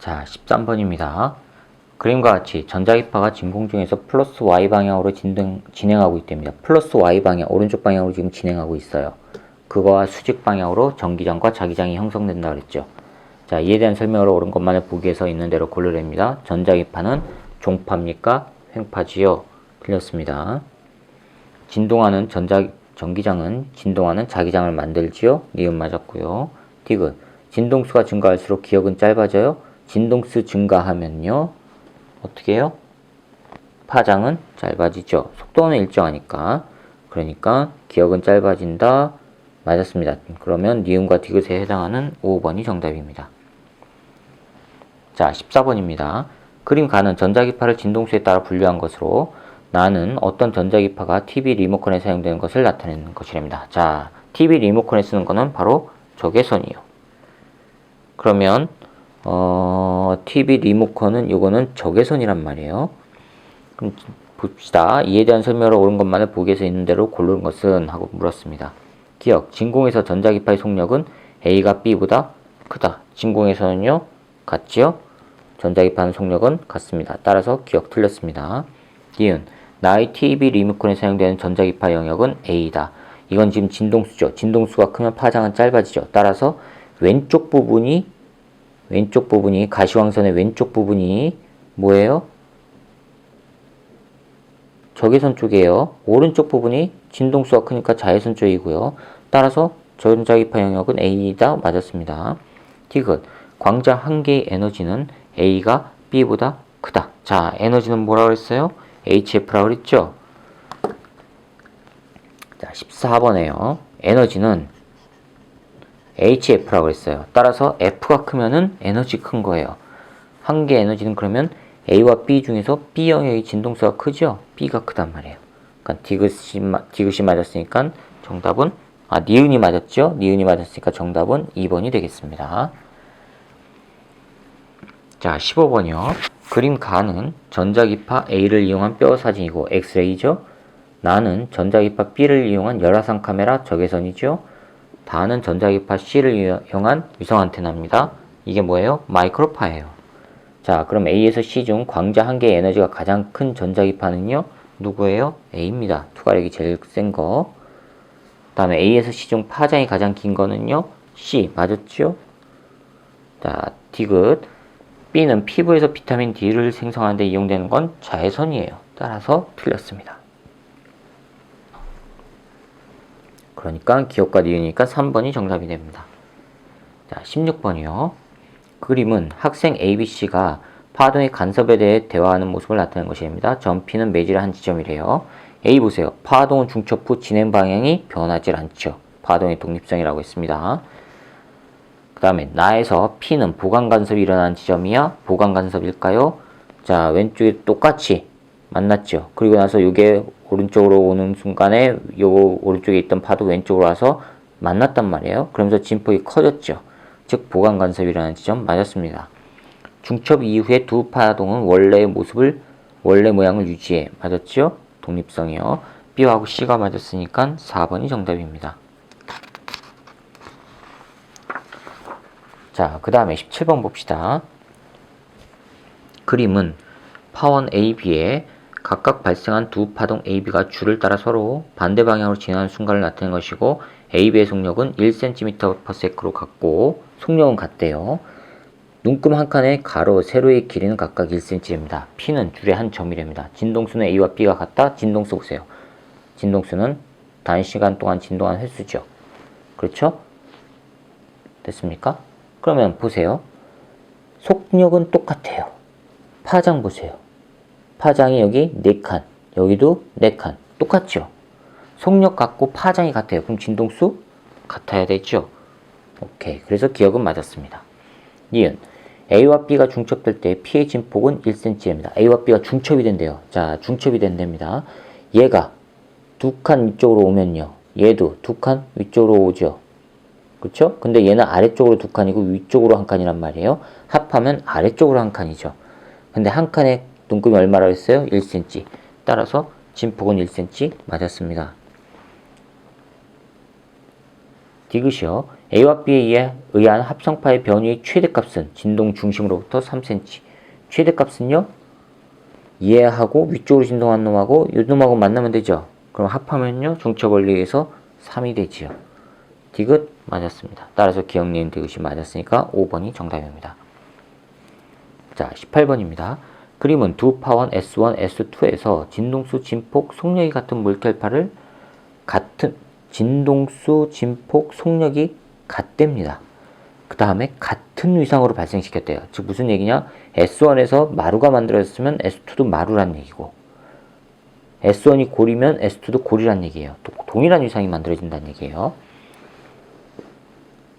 자, 13번입니다. 그림과 같이 전자기파가 진공 중에서 플러스 Y 방향으로 진행하고 있답니다. 플러스 Y 방향, 오른쪽 방향으로 지금 진행하고 있어요. 그거와 수직 방향으로 전기장과 자기장이 형성된다 그랬죠. 자, 이에 대한 설명을 옳은 것만을 보기 위해서 있는 대로 고르랍니다. 전자기파는 종파입니까? 횡파지요? 틀렸습니다. 진동하는 전기장은 진동하는 자기장을 만들지요? 니은 맞았고요. 디귿. 진동수가 증가할수록 기역은 짧아져요? 진동수 증가하면요 어떻게 해요? 파장은 짧아지죠. 속도는 일정하니까. 그러니까 기역은 짧아진다. 맞았습니다. 그러면 니은과 디귿에 해당하는 5번이 정답입니다. 자, 14번입니다. 그림 가는 전자기파를 진동수에 따라 분류한 것으로 나는 어떤 전자기파가 TV 리모컨에 사용되는 것을 나타내는 것이랍니다. 자, TV 리모컨에 쓰는 거는 바로 적외선이요. 그러면 TV 리모컨은 요거는 적외선이란 말이에요. 그럼 봅시다. 이에 대한 설명을 옳은 것만을 보기 위해서 있는 대로 고른 것은 하고 물었습니다. 기억, 진공에서 전자기파의 속력은 A가 B보다 크다. 진공에서는요 같지요? 전자기파는 속력은 같습니다. 따라서 기억 틀렸습니다. 니은, 나의 TV 리모컨에 사용되는 전자기파 영역은 A다. 이건 지금 진동수죠. 진동수가 크면 파장은 짧아지죠. 따라서 왼쪽 부분이 가시광선의 왼쪽 부분이 뭐예요? 적외선 쪽이에요. 오른쪽 부분이 진동수가 크니까 자외선 쪽이고요. 따라서 전자기파 영역은 A다. 맞았습니다. 디귿, 광자 한 개의 에너지는 A가 B보다 크다. 자, 에너지는 뭐라고 그랬어요? HF라고 그랬죠? 자, 14번에요. 에너지는 HF라고 했어요. 따라서 F가 크면은 에너지 큰 거예요. 한 개의 에너지는 그러면 A와 B 중에서 B 영역의 진동수가 크죠? B가 크단 말이에요. 그러니까 디귿이 맞았으니까 정답은 니은이 맞았죠? 니은이 맞았으니까 정답은 2번이 되겠습니다. 자, 15번이요. 그림 가는 전자기파 A를 이용한 뼈 사진이고 엑스레이죠? 나는 전자기파 B를 이용한 열화상 카메라 적외선이죠? 다는 전자기파 C를 이용한 위성 안테나입니다. 이게 뭐예요? 마이크로파예요. 자, 그럼 A에서 C 중 광자 한 개의 에너지가 가장 큰 전자기파는요? 누구예요? A입니다. 투과력이 제일 센 거. 다음에 A에서 C 중 파장이 가장 긴 거는요? C. 맞았죠? 자, 디귿. B는 피부에서 비타민 D를 생성하는 데 이용되는 건 자외선이에요. 따라서 틀렸습니다. 그러니까 기억과 니은이니까 3번이 정답이 됩니다. 자, 16번이요. 그림은 학생 ABC가 파동의 간섭에 대해 대화하는 모습을 나타내는 것입니다. 점 P는 매질의 한 지점이래요. A 보세요. 파동은 중첩 후 진행 방향이 변하지 않죠. 파동의 독립성이라고 했습니다. 그 다음에 나에서 P는 보강 간섭이 일어나는 지점이야? 보강 간섭일까요? 자, 왼쪽에 똑같이 만났죠. 그리고 나서 이게 오른쪽으로 오는 순간에 요 오른쪽에 있던 파도 왼쪽으로 와서 만났단 말이에요. 그러면서 진폭이 커졌죠. 즉 보강 간섭이라는 지점 맞았습니다. 중첩 이후에 두 파동은 원래 모양을 유지해. 맞았죠? 독립성이요. B하고 C가 맞았으니까 4번이 정답입니다. 자, 그 다음에 17번 봅시다. 그림은 파원 AB에 각각 발생한 두 파동 AB가 줄을 따라 서로 반대 방향으로 진행하는 순간을 나타낸 것이고 AB의 속력은 1cm/s로 같고 속력은 같대요. 눈금 한 칸의 가로, 세로의 길이는 각각 1cm입니다. P는 줄의 한 점이랍니다. 진동수는 A와 B가 같다? 진동수 보세요. 진동수는 단시간 동안 진동한 횟수죠. 그렇죠? 됐습니까? 그러면 보세요. 속력은 똑같아요. 파장 보세요. 파장이 여기 4칸, 여기도 4칸. 똑같죠? 속력 같고 파장이 같아요. 그럼 진동수 같아야 되죠? 오케이. 그래서 기억은 맞았습니다. 니은, A와 B가 중첩될 때 P의 진폭은 1cm입니다. A와 B가 중첩이 된대요. 자, 중첩이 된답니다. 얘가 2칸 위쪽으로 오면요. 얘도 2칸 위쪽으로 오죠. 그쵸? 근데 얘는 아래쪽으로 2칸이고 위쪽으로 1칸이란 말이에요. 합하면 아래쪽으로 1칸이죠. 근데 한 칸의 눈금이 얼마라고 했어요? 1cm. 따라서 진폭은 1cm 맞았습니다. 디귿이요. A와 B에 의한 합성파의 변위의 최대값은 진동 중심으로부터 3cm. 최대값은요? 얘하고 위쪽으로 진동한 놈하고 이 놈하고 만나면 되죠. 그럼 합하면요 중첩 원리에서 3이 되지요. 디귿 맞았습니다. 따라서 기억, 니은, 디귿이 맞았으니까 5번이 정답입니다. 자, 18번입니다. 그림은 두 파원 S1, S2에서 진동수, 진폭, 속력이 같은 물결파를 진동수, 진폭, 속력이 같답니다. 그 다음에 같은 위상으로 발생시켰대요. 즉 무슨 얘기냐? S1에서 마루가 만들어졌으면 S2도 마루란 얘기고, S1이 골이면 S2도 골이란 얘기예요. 동일한 위상이 만들어진다는 얘기예요.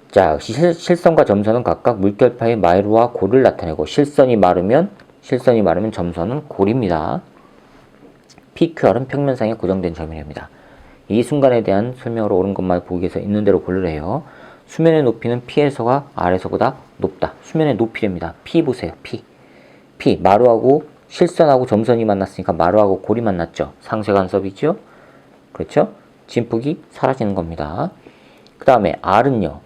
자, 실선과 점선은 각각 물결파의 마루와 골을 나타내고, 실선이 마르면 점선은 골입니다. PQR은 평면상에 고정된 점이랍니다. 이 순간에 대한 설명으로 옳은 것만 보기 위해서 있는 대로 고르래요. 수면의 높이는 P에서가 R에서보다 높다. 수면의 높이랍니다. P 보세요. P. 마루하고 실선하고 점선이 만났으니까 마루하고 골이 만났죠. 상쇄간섭이죠. 그렇죠? 진폭이 사라지는 겁니다. 그 다음에 R은요.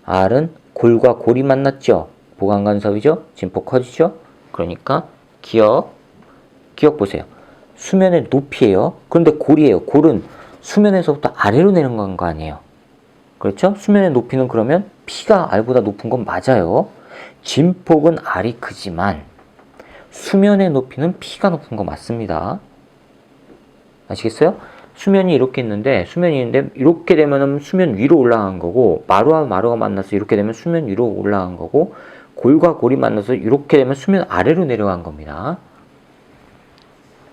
R은 골과 골이 만났죠. 보강간섭이죠. 진폭 커지죠. 그러니까 기억 보세요. 수면의 높이에요. 그런데 골이에요. 골은 수면에서부터 아래로 내는 건 거 아니에요. 그렇죠? 수면의 높이는 그러면 P가 R보다 높은 건 맞아요. 진폭은 R이 크지만 수면의 높이는 P가 높은 거 맞습니다. 아시겠어요? 수면이 이렇게 있는데 이렇게 되면 수면 위로 올라간 거고, 마루와 마루가 만나서 이렇게 되면 수면 위로 올라간 거고, 골과 골이 만나서 이렇게 되면 수면 아래로 내려간 겁니다.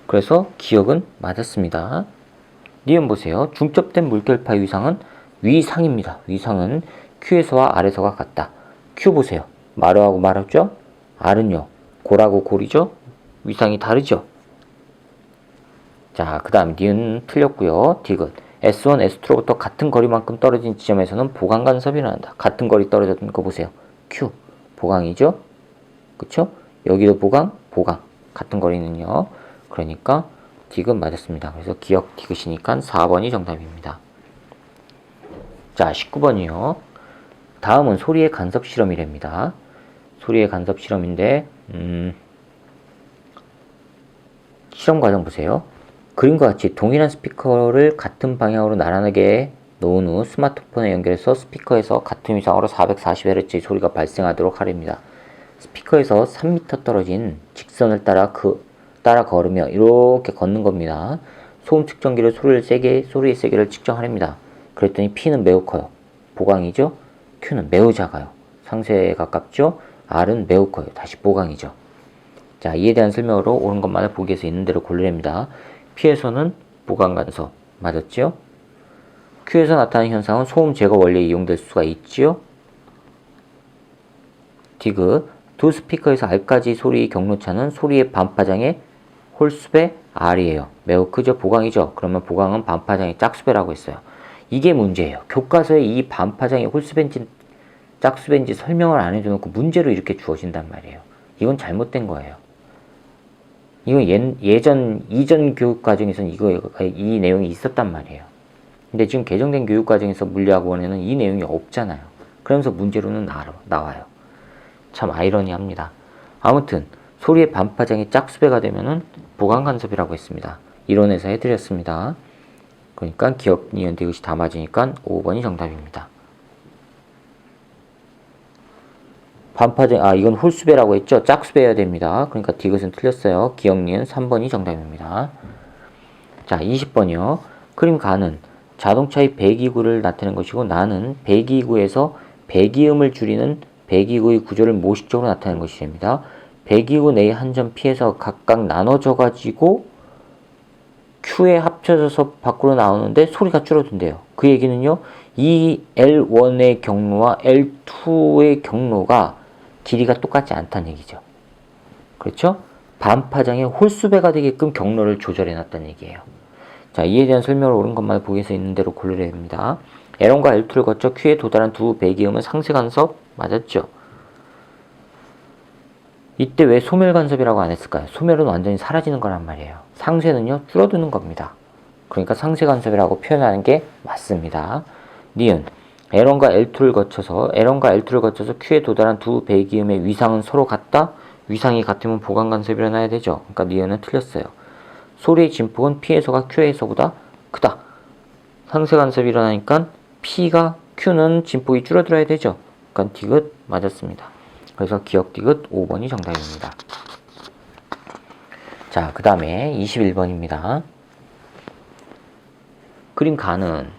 그래서 기억은 맞았습니다. 니은 보세요. 중첩된 물결파의 위상은 위상입니다. 위상은 Q에서와 R에서가 같다. Q 보세요. 마루하고 마루죠? R은요. 골하고 골이죠? 위상이 다르죠? 자, 그 다음 니은 틀렸고요. 디귿. S1, S2로부터 같은 거리만큼 떨어진 지점에서는 보강간섭이 일어난다. 같은 거리 떨어졌던 거 보세요. Q. 보강이죠? 그쵸? 여기도 보강. 같은 거리는요. 그러니까 디귿 맞았습니다. 그래서 기억 디귿이니까 4번이 정답입니다. 자, 19번이요. 다음은 소리의 간섭 실험이랍니다. 소리의 간섭 실험인데, 실험 과정 보세요. 그림과 같이 동일한 스피커를 같은 방향으로 나란하게 놓은 후 스마트폰에 연결해서 스피커에서 같은 위상으로 440Hz의 소리가 발생하도록 하랍니다. 스피커에서 3m 떨어진 직선을 따라 걸으며 이렇게 걷는 겁니다. 소음 측정기로 소리의 세기를 측정하랍니다. 그랬더니 P는 매우 커요. 보강이죠? Q는 매우 작아요. 상쇄에 가깝죠? R은 매우 커요. 다시 보강이죠. 자, 이에 대한 설명으로 옳은 것만을 보기 위해서 있는 대로 고르랍니다. P에서는 보강간섭 맞았죠? Q에서 나타나는 현상은 소음 제거 원리에 이용될 수가 있지요? 디귿. 두 스피커에서 R까지 소리의 경로차는 소리의 반파장의 홀수배 R이에요. 매우 크죠? 보강이죠? 그러면 보강은 반파장의 짝수배라고 했어요. 이게 문제예요. 교과서에 이 반파장이 홀수배인지 짝수배인지 설명을 안 해줘놓고 문제로 이렇게 주어진단 말이에요. 이건 잘못된 거예요. 이건 이전 교육과정에서는 이 내용이 있었단 말이에요. 근데 지금 개정된 교육과정에서 물리학원에는 이 내용이 없잖아요. 그러면서 문제로는 나와요. 참 아이러니합니다. 아무튼 소리의 반파장이 짝수배가 되면은 보강간섭이라고 했습니다. 이론에서 해드렸습니다. 그러니까 기억, 니은, 디귿이 다 맞으니까 5번이 정답입니다. 반파장, 이건 홀수배라고 했죠? 짝수배여야 됩니다. 그러니까 디귿은 틀렸어요. 기억, 니은 3번이 정답입니다. 자, 20번이요. 그림 가는 자동차의 배기구를 나타내는 것이고, 나는 배기구에서 배기음을 줄이는 배기구의 구조를 모식적으로 나타내는 것이 됩니다. 배기구 내의 한 점 P에서 각각 나눠져 가지고 Q에 합쳐져서 밖으로 나오는데 소리가 줄어든대요. 그 얘기는요, 이 L1의 경로와 L2의 경로가 길이가 똑같지 않다는 얘기죠. 그렇죠? 반파장의 홀수배가 되게끔 경로를 조절해 놨다는 얘기예요. 자, 이에 대한 설명을 옳은 것만 보기 위해서 있는 대로 고르려 합니다. L1과 L2를 거쳐 Q에 도달한 두 배기음은 상쇄간섭 맞았죠? 이때 왜 소멸간섭이라고 안 했을까요? 소멸은 완전히 사라지는 거란 말이에요. 상쇄는요, 줄어드는 겁니다. 그러니까 상쇄간섭이라고 표현하는 게 맞습니다. 니은. L1과 L2를 거쳐서 Q에 도달한 두 배기음의 위상은 서로 같다? 위상이 같으면 보강 간섭이 일어나야 되죠. 그러니까 니은은 틀렸어요. 소리의 진폭은 P에서가 Q에서보다 크다. 상쇄 간섭이 일어나니까 P가 Q는 진폭이 줄어들어야 되죠. 그러니까 디귿 맞았습니다. 그래서 기억 디귿 5번이 정답입니다. 자, 그 다음에 21번입니다. 그림 가는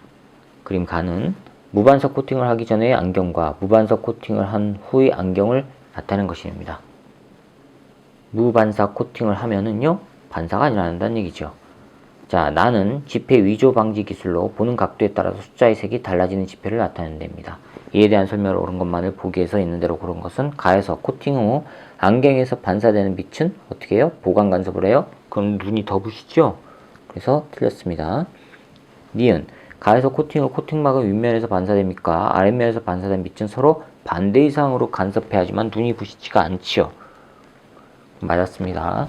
무반석 코팅을 하기 전에 안경과 무반석 코팅을 한 후의 안경을 나타내는 것입니다. 무반사 코팅을 하면은요, 반사가 일어난다는 얘기죠. 자, 나는 지폐 위조 방지 기술로 보는 각도에 따라서 숫자의 색이 달라지는 지폐를 나타낸답니다. 이에 대한 설명을 옳은 것만을 보기에서 있는 대로 고른 것은 가에서 코팅 후 안경에서 반사되는 빛은 어떻게 해요? 보강 간섭을 해요? 그럼 눈이 더 부시죠? 그래서 틀렸습니다. 니은 가에서 코팅 후 코팅막은 윗면에서 반사됩니까? 아랫면에서 반사된 빛은 서로 반대 이상으로 간섭해야지만 눈이 부시지가 않지요. 맞았습니다.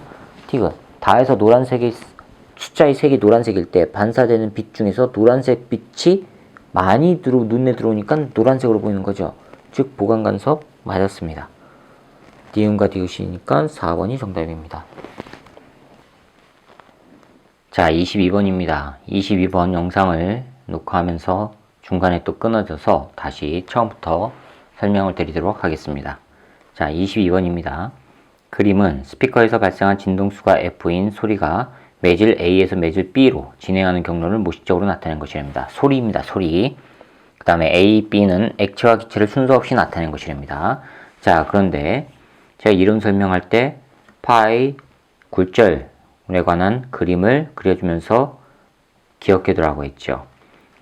디귿 다에서 노란색이 숫자의 색이 노란색일 때 반사되는 빛 중에서 노란색 빛이 많이 눈에 들어오니까 노란색으로 보이는 거죠. 즉 보강 간섭 맞았습니다. 니은과 디귿이니까 4번이 정답입니다. 자, 22번입니다. 22번 영상을 녹화하면서 중간에 또 끊어져서 다시 처음부터 설명을 드리도록 하겠습니다. 자, 22번입니다. 그림은 스피커에서 발생한 진동수가 F인 소리가 매질 A에서 매질 B로 진행하는 경로를 무식적으로 나타낸 것이랍니다. 소리입니다. 소리. 그 다음에 A, B는 액체와 기체를 순서 없이 나타낸 것이랍니다. 자, 그런데 제가 이론 설명할 때 파이 굴절에 관한 그림을 그려주면서 기억해두라고 했죠.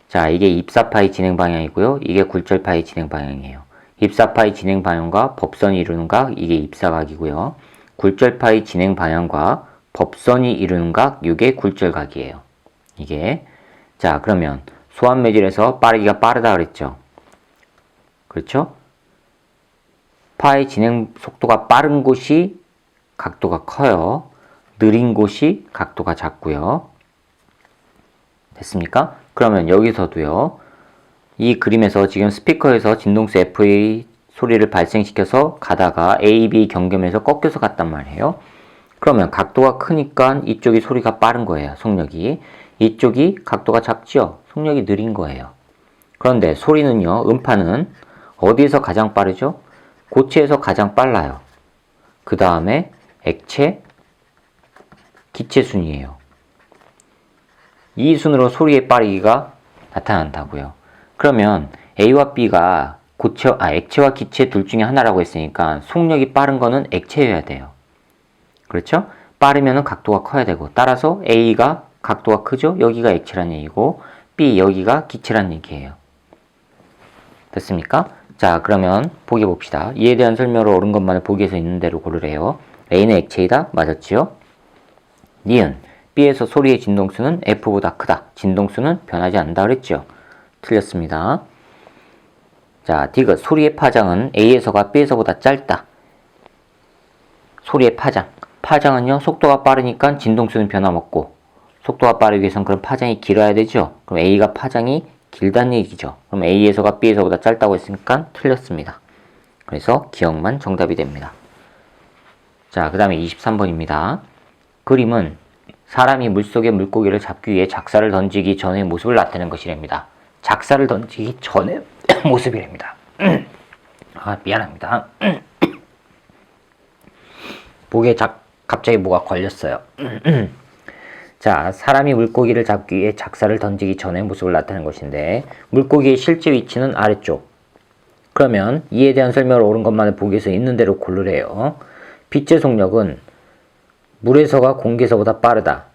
자, 이게 입사파의 진행 방향이고요. 이게 굴절파의 진행 방향이에요. 입사파의 진행 방향과 법선이 이루는 각, 이게 입사각이고요. 굴절파의 진행 방향과 법선이 이루는 각, 이게 굴절각이에요. 이게. 자, 그러면 소환 매질에서 빠르기가 빠르다 그랬죠. 그렇죠? 파의 진행 속도가 빠른 곳이 각도가 커요. 느린 곳이 각도가 작고요. 됐습니까? 그러면 여기서도요. 이 그림에서 지금 스피커에서 진동수 F의 소리를 발생시켜서 가다가 A, B 경계면에서 꺾여서 갔단 말이에요. 그러면 각도가 크니까 이쪽이 소리가 빠른 거예요. 속력이. 이쪽이 각도가 작죠? 속력이 느린 거예요. 그런데 소리는요. 음파는 어디에서 가장 빠르죠? 고체에서 가장 빨라요. 그 다음에 액체, 기체 순이에요. 이 순으로 소리의 빠르기가 나타난다고요. 그러면 A와 B가 액체와 기체 둘 중에 하나라고 했으니까 속력이 빠른 거는 액체여야 돼요. 그렇죠? 빠르면 각도가 커야 되고 따라서 A가 각도가 크죠? 여기가 액체란 얘기고 B 여기가 기체란 얘기예요. 됐습니까? 자, 그러면 보기 봅시다. 이에 대한 설명을 옳은 것만을 보기에서 있는 대로 고르래요. A는 액체이다. 맞았지요? 니은 B에서 소리의 진동수는 F보다 크다. 진동수는 변하지 않는다 그랬죠? 틀렸습니다. 자, 디귿 소리의 파장은 A에서가 B에서보다 짧다. 소리의 파장. 파장은요, 속도가 빠르니까 진동수는 변함없고 속도가 빠르기 위해서는 그럼 파장이 길어야 되죠? 그럼 A가 파장이 길다는 얘기죠. 그럼 A에서가 B에서보다 짧다고 했으니까 틀렸습니다. 그래서 기억만 정답이 됩니다. 자, 그 다음에 23번입니다. 그림은 사람이 물속의 물고기를 잡기 위해 작사를 던지기 전의 모습을 나타내는 것이랍니다. 작사를 던지기 전의 모습이랍니다. 아, 미안합니다. 목에 갑자기 뭐가 걸렸어요. 자, 사람이 물고기를 잡기 위해 작사를 던지기 전의 모습을 나타내는 것인데 물고기의 실제 위치는 아래쪽. 그러면 이에 대한 설명을 옳은 것만을 보기 위해서 있는 대로 고르래요. 빛의 속력은 물에서가 공기에서보다 빠르다.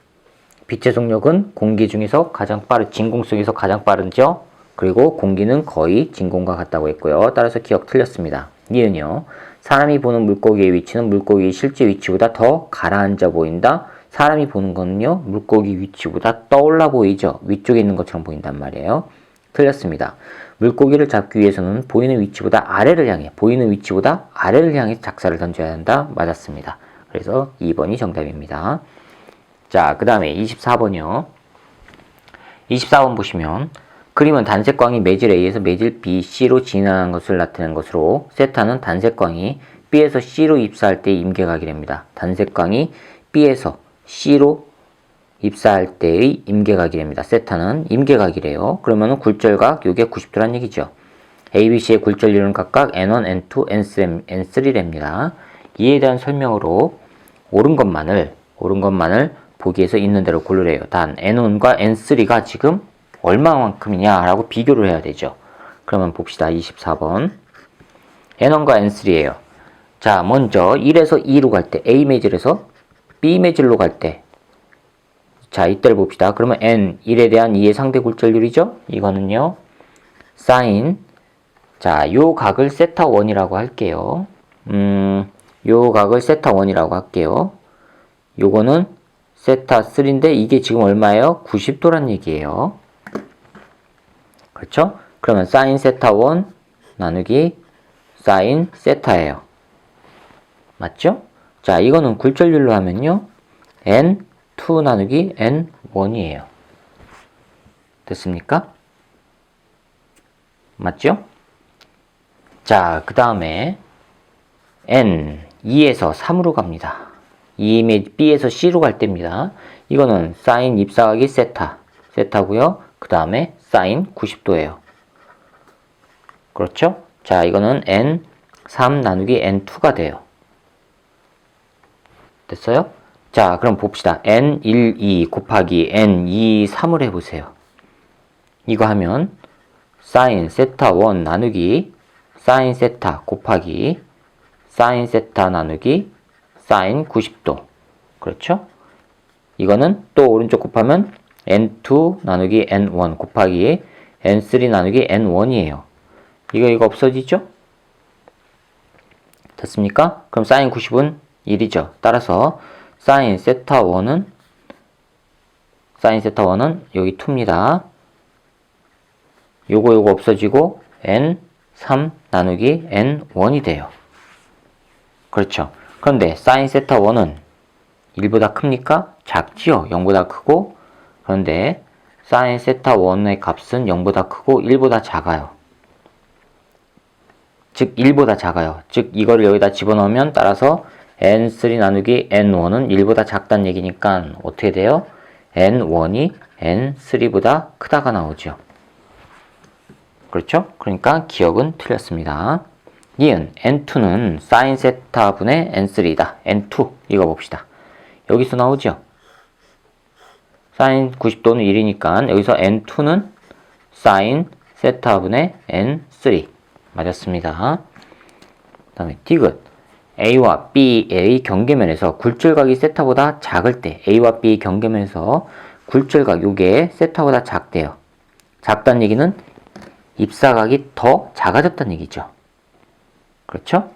빛의 속력은 공기 중에서 가장 진공 속에서 가장 빠르죠. 그리고 공기는 거의 진공과 같다고 했고요. 따라서 기억 틀렸습니다. 니은요. 사람이 보는 물고기의 위치는 물고기의 실제 위치보다 더 가라앉아 보인다. 사람이 보는 거는요. 물고기 위치보다 떠올라 보이죠. 위쪽에 있는 것처럼 보인단 말이에요. 틀렸습니다. 물고기를 잡기 위해서는 보이는 위치보다 아래를 향해 작사를 던져야 한다. 맞았습니다. 그래서 2번이 정답입니다. 자, 그 다음에 24번이요. 24번 보시면 그림은 단색광이 매질 A에서 매질 B, C로 진행하는 것을 나타내는 것으로 세타는 단색광이 B에서 C로 입사할 때의 임계각이랍니다. 단색광이 B에서 C로 입사할 때의 임계각이랍니다. 세타는 임계각이래요. 그러면 굴절각 요게 90도란 얘기죠. ABC의 굴절률은 각각 N1, N2, N3랍니다. 이에 대한 설명으로 옳은 것만을 보기에서 있는 대로 고르래요. 단 N1과 N3가 지금 얼마만큼이냐 라고 비교를 해야 되죠. 그러면 봅시다. 24번 N1과 N3예요. 자, 먼저 1에서 2로 갈 때 A 매질에서 B 매질로 갈 때 자, 이때를 봅시다. 그러면 N1에 대한 2의 상대 굴절률이죠. 이거는요. 사인 자, 요 각을 세타 1이라고 할게요. 요 각을 세타 1이라고 할게요. 요거는 세타 3인데 이게 지금 얼마예요? 90도란 얘기예요. 그렇죠? 그러면 사인 세타 1 나누기 사인 세타예요. 맞죠? 자, 이거는 굴절률로 하면요. N2 나누기 N1이에요. 됐습니까? 맞죠? 자, 그 다음에 N 2에서 3으로 갑니다. 2의 B에서 C로 갈 때입니다. 이거는 사인 입사각이 세타고요. 그 다음에 사인 90도예요. 그렇죠? 자, 이거는 N3 나누기 N2가 돼요. 됐어요? 자, 그럼 봅시다. N1, 2 곱하기 N2, 3을 해보세요. 이거 하면 사인 세타 1 나누기 사인 세타 곱하기 사인 세타 나누기 사인 90도. 그렇죠? 이거는 또 오른쪽 곱하면 N2 나누기 N1 곱하기 N3 나누기 N1이에요. 이거 없어지죠? 됐습니까? 그럼 사인 90은 1이죠. 따라서 사인 세타 1은 여기 2입니다. 요거 없어지고 N3 나누기 N1이 돼요. 그렇죠. 그런데 사인 세타 1은 1보다 큽니까? 작지요. 0보다 크고. 그런데 사인 세타 1의 값은 0보다 크고 1보다 작아요. 즉 1보다 작아요. 즉 이거를 여기다 집어넣으면 따라서 N3 나누기 N1은 1보다 작다는 얘기니까 어떻게 돼요? N1이 N3보다 크다가 나오죠. 그렇죠? 그러니까 기억은 틀렸습니다. 니은 N2는 사인 세타 분의 N3이다. N2 이거 봅시다. 여기서 나오죠? 사인 90도는 1이니까 여기서 N2는 사인 세타 분의 N3 맞았습니다. 그 다음에 디귿 A와 B의 경계면에서 굴절각이 세타보다 작을 때 A와 B의 경계면에서 굴절각 요게 세타보다 작대요. 작다는 얘기는 입사각이 더 작아졌다는 얘기죠. 그렇죠?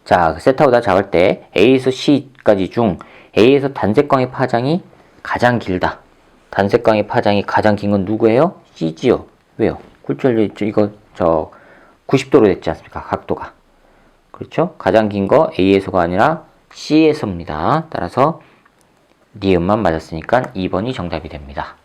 자, 세타보다 작을 때 A에서 C까지 중 A에서 단색광의 파장이 가장 길다. 단색광의 파장이 가장 긴 건 누구예요? C지요. 왜요? 굴절률 이거 90도로 됐지 않습니까? 각도가. 그렇죠? 가장 긴 거 A에서가 아니라 C에서입니다. 따라서 니은만 맞았으니까 2번이 정답이 됩니다.